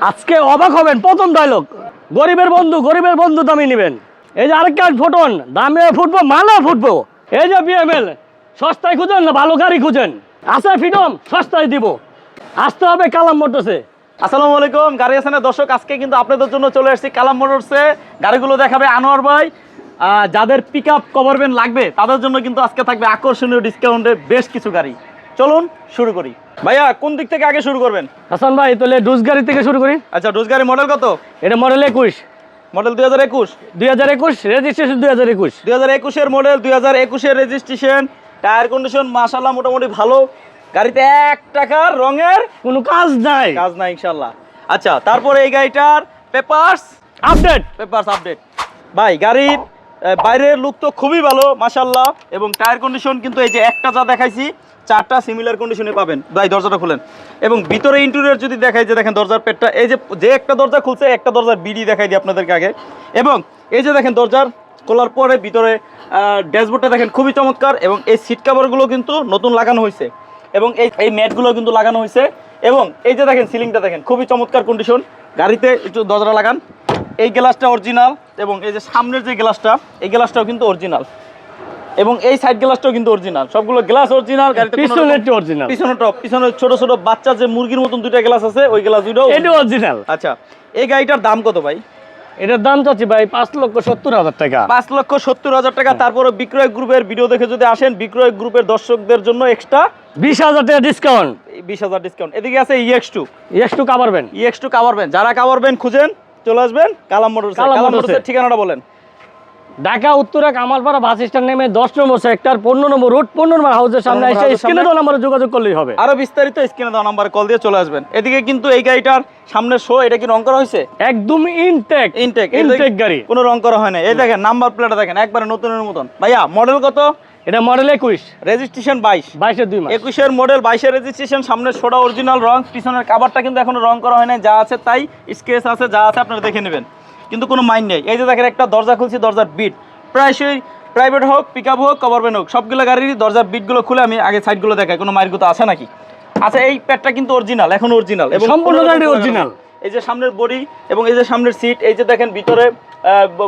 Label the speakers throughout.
Speaker 1: আজকে অবাক হবেন, প্রথম ডায়লগ, গরিবের বন্ধু দামি নেবেন। এই যে আরেকটা ফোটন, দামে ফুটবো মালে ফুটবো। এই যে বিএমএল, সস্তায় খুঁজেন না ভালো গাড়ি খুঁজেন, আছে ফ্রিডম, সস্তায় দিব। আসতে হবে কালাম মোটরসে।
Speaker 2: আসসালামু আলাইকুম গাড়ি আসানের দর্শক, আজকে কিন্তু আপনাদের জন্য চলে আসছি কালাম মোটরসে। গাড়িগুলো দেখাবে আনোয়ার ভাই। যাদের পিক আপ কভার ভ্যান লাগবে তাদের জন্য কিন্তু আজকে থাকবে আকর্ষণীয় ডিসকাউন্টে বেশ কিছু গাড়ি। চলুন শুরু করি। ভাইয়া কোন দিক থেকে আগে শুরু করবেন?
Speaker 1: হাসান ভাই তাহলে ডুস গাড়ি থেকে শুরু করি।
Speaker 2: আচ্ছা, ডুস গাড়ি মডেল কত?
Speaker 1: এটা মডেল 21,
Speaker 2: মডেল 2021,
Speaker 1: রেজিস্ট্রেশন 2021।
Speaker 2: 2021-এর মডেল, 2021-এর রেজিস্ট্রেশন। টায়ার কন্ডিশন মাশাআল্লাহ মোটামুটি ভালো। গাড়িতে 1 টাকার রঙের
Speaker 1: কোনো কাজ নাই
Speaker 2: ইনশাআল্লাহ। আচ্ছা, তারপরে এই গাড়িটার পেপারস আপডেট। ভাই গাড়ির বাইরের লুক তো খুবই ভালো মাশাআল্লাহ, এবং টায়ার কন্ডিশন কিন্তু এই যে একটা যা দেখাইছি 4টা সিমিলার কন্ডিশনে পাবেন। ভাই দরজাটা খুলেন, এবং ভিতরে ইন্টেরিয়র যদি দেখাই, যে দেখেন দরজার পেটটা, এই যে একটা দরজা খুলছে, একটা দরজার বিডি দেখাই দিই আপনাদেরকে আগে। এবং এই যে দেখেন দরজার খোলার পরে ভিতরে ড্যাশবোর্ডটা দেখেন খুবই চমৎকার, এবং এই সিট কভারগুলো কিন্তু নতুন লাগানো হয়েছে, এবং এই ম্যাটগুলো কিন্তু লাগানো হয়েছে। এবং এই যে দেখেন সিলিংটা দেখেন খুবই চমৎকার কন্ডিশন। গাড়িতে একটু দরজাটা লাগান, এই গ্লাসটা অরিজিনাল, এবং এই যে সামনের যে গ্লাসটা, এই গ্লাসটাও কিন্তু অরিজিনাল, এবং এই সাইড গ্লাসটাও কিন্তু অরিজিনাল। সবগুলো গ্লাস অরিজিনাল। গাড়িতে
Speaker 1: পিছনেরটা অরিজিনাল,
Speaker 2: পিছনে ছোট ছোট বাচ্চা যে মুরগির মতন দুইটা গ্লাস আছে, ওই গ্লাস দুটো
Speaker 1: এটা অরিজিনাল।
Speaker 2: আচ্ছা, এই গাড়িটার দাম কত ভাই?
Speaker 1: এটার দাম চাচ্ছি ভাই 5,70,000 টাকা।
Speaker 2: 5,70,000 টাকা। তারপরে বিক্রয় গ্রুপের ভিডিও দেখে যদি আসেন, বিক্রয় গ্রুপের দর্শকদের জন্য এক্সট্রা
Speaker 1: 20,000 টাকা ডিসকাউন্ট।
Speaker 2: 20,000 ডিসকাউন্ট। এদিকে আছে
Speaker 1: EX2 কাভারবেন।
Speaker 2: EX2 কাভারবেন। যারা কাভারবেন খুঁজেন চলে আসবেন কালাম মোটরস। কালাম মোটরসের ঠিকানাটা বলেন।
Speaker 1: ঢাকা উত্তরা কামালপাড়া বাস স্ট্যান্ড নেমে 10 নম্বর সেক্টর 15 নম্বর রুট 15 নম্বর হাউসের সামনে এসে স্ক্রিনে দেওয়া নম্বরে যোগাযোগ করলেই হবে।
Speaker 2: আরো বিস্তারিত স্ক্রিনে দেওয়া নম্বরে কল দিয়ে চলে আসবেন। এদিকে কিন্তু এই গাড়িটার সামনের শো, এটা কি রং করা হয়েছে?
Speaker 1: একদম ইনটেক গাড়ি,
Speaker 2: কোনো রং করা হয় না। এই দেখেন নাম্বার প্লেটটা দেখেন একবারে নতুনের মতন। ভাইয়া মডেল কত?
Speaker 1: এটা মডেল 21,
Speaker 2: রেজিস্ট্রেশন 22
Speaker 1: এর 2 মাস।
Speaker 2: 21-এর মডেল, 22-এর রেজিস্ট্রেশন। সামনের শোটা অরিজিনাল রং, পিছনের কাভারটা কিন্তু এখনো রং করা হয় না, যা আছে তাই, স্কেচ আছে যা আছে আপনারা দেখে নেবেন, কিন্তু কোনো মাইন্ড নেই। এই যে দেখেন একটা দরজা খুলছি, দরজার বিট প্রায়শই প্রাইভেট হোক, পিক আপ হোক, কভার ভ্যান হোক, সবগুলো গাড়ির দরজার বিটগুলো খুলে আমি আগে সাইডগুলো দেখাই, কোনো মায়ের গুতো আছে নাকি। আচ্ছা, এই প্যাডটা কিন্তু অরিজিনাল, এখন অরিজিনাল, এবং
Speaker 1: সম্পূর্ণ গাড়ি অরিজিনাল।
Speaker 2: এই যে সামনের বডি এবং এই যে সামনের সিট, এই যে দেখেন ভিতরে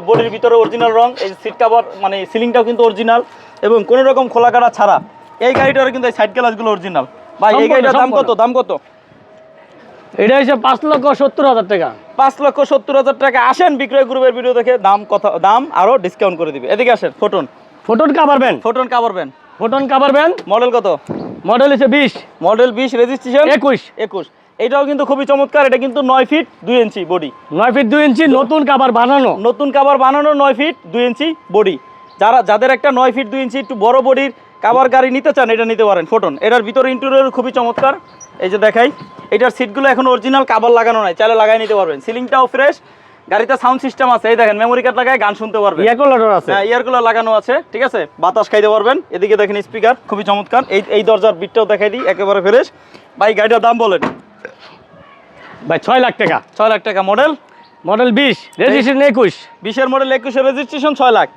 Speaker 2: বডির ভিতরে অরিজিনাল রং, এই যে সিট কাভার মানে সিলিংটাও কিন্তু অরিজিনাল, এবং কোনো রকম খোলা কাটা ছাড়া। এই গাড়িটার কিন্তু এই সাইড গ্লাসগুলো অরিজিনাল। ভাই এই গাড়িটার দাম কত?
Speaker 1: এটা হচ্ছে 5,70,000 টাকা।
Speaker 2: 5,70,000 টাকা। আসেন বিক্রয় গ্রুপের ভিডিও দেখে দাম আরো ডিসকাউন্ট করে দিবে। এদিকে আসেন।
Speaker 1: ফোটন কাভারবেন।
Speaker 2: ফোটন কাভারবেন। মডেল কত?
Speaker 1: মডেল হচ্ছে 20,
Speaker 2: মডেল 20, রেজিস্ট্রেশন
Speaker 1: 21।
Speaker 2: এটাও কিন্তু খুবই চমৎকার। এটা কিন্তু 9 ফিট 2 ইঞ্চি বডি।
Speaker 1: 9 ফিট 2 ইঞ্চি নতুন কাভার বানানো
Speaker 2: 9 ফিট 2 ইঞ্চি বডি। যাদের একটা 9 ফিট 2 ইঞ্চি একটু বড় বডির কাভার গাড়ি নিতে চান, এটা নিতে পারেন ফোটন। এটার ভিতরে ইন্টেরিয়র খুবই চমৎকার। এই যে দেখাই, এটার সিটগুলো এখন অরিজিনাল, কাভার লাগানো নাই, চাইলে লাগাই নিতে পারবেন। সিলিংটাও ফ্রেশ। গাড়িতে সাউন্ড সিস্টেম আছে, এই দেখেন মেমোরি কার্ড লাগায় গান শুনতে পারবেন। ইয়ার কুলার লাগানো আছে, ঠিক আছে, বাতাস খাইতে পারবেন। এদিকে দেখেন স্পিকার খুবই চমৎকার। এই দরজার বিটটাও দেখাই দিই, একেবারে ফ্রেশ। ভাই গাড়িটার দাম বলেন।
Speaker 1: ভাই 6 লাখ টাকা।
Speaker 2: 6 লাখ টাকা। Model
Speaker 1: 20, registration 21।
Speaker 2: 20-এর মডেল, 21-এর রেজিস্ট্রেশন, 6 লাখ।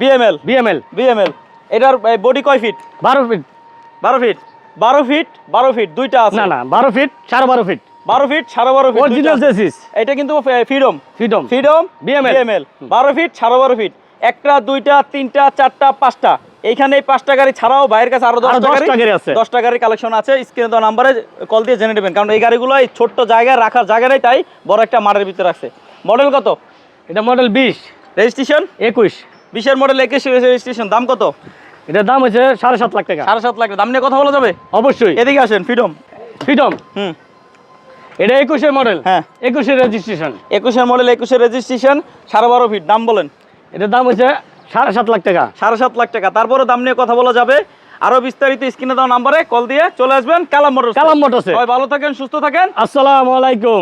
Speaker 2: বিএমএল। এটার বডি কয় ফিট?
Speaker 1: 12 ফিট।
Speaker 2: 12 ফিট দুইটা আছে।
Speaker 1: না 12 feet 12.5 feet.
Speaker 2: 12 feet 12.5 feet
Speaker 1: original chassis.
Speaker 2: এটা কিন্তু ফ্রিডম
Speaker 1: বিএমএল।
Speaker 2: 12 feet 12.5 fit. একটা, দুইটা, তিনটা, চারটা, পাঁচটা। এইখানে এই 5টা গাড়ি ছাড়াও বাইরের কাছে আরো 10টা গাড়ি আছে। 10টা গাড়ির কালেকশন আছে। স্ক্রিনে দেওয়া নাম্বারে কল দিয়ে জেনে নেবেন, কারণ এই গাড়িগুলো এই ছোট্ট জায়গায় রাখার জায়গা নেই, তাই বড় একটা মাঠের ভিতরে আছে। মডেল কত?
Speaker 1: এটা মডেল 20,
Speaker 2: রেজিস্ট্রেশন
Speaker 1: 21।
Speaker 2: 20-এর মডেল, 21 রেজিস্ট্রেশন। দাম কত?
Speaker 1: এটার দাম হচ্ছে 7.5 লাখ টাকা।
Speaker 2: 7.5 লাখ। দাম নিয়ে কথা বলা যাবে
Speaker 1: অবশ্যই।
Speaker 2: এদিকে আসেন। ফ্রিডম।
Speaker 1: এটা 21-এর মডেল,
Speaker 2: হ্যাঁ
Speaker 1: 21-এর রেজিস্ট্রেশন।
Speaker 2: 21-এর মডেল, 21-এর রেজিস্ট্রেশন, 12.5 ফিট। দাম বলেন।
Speaker 1: এটার দাম হচ্ছে 7.5 লাখ টাকা।
Speaker 2: 7.5 লাখ টাকা। তারপরে দাম নিয়ে কথা বলা যাবে। আরো বিস্তারিত স্ক্রিনে দেওয়া নাম্বারে কল দিয়ে চলে আসবেন কালাম মোটরস।
Speaker 1: কালাম মোটরসে।
Speaker 2: সবাই ভালো থাকেন, সুস্থ থাকেন।
Speaker 1: আসসালামু আলাইকুম।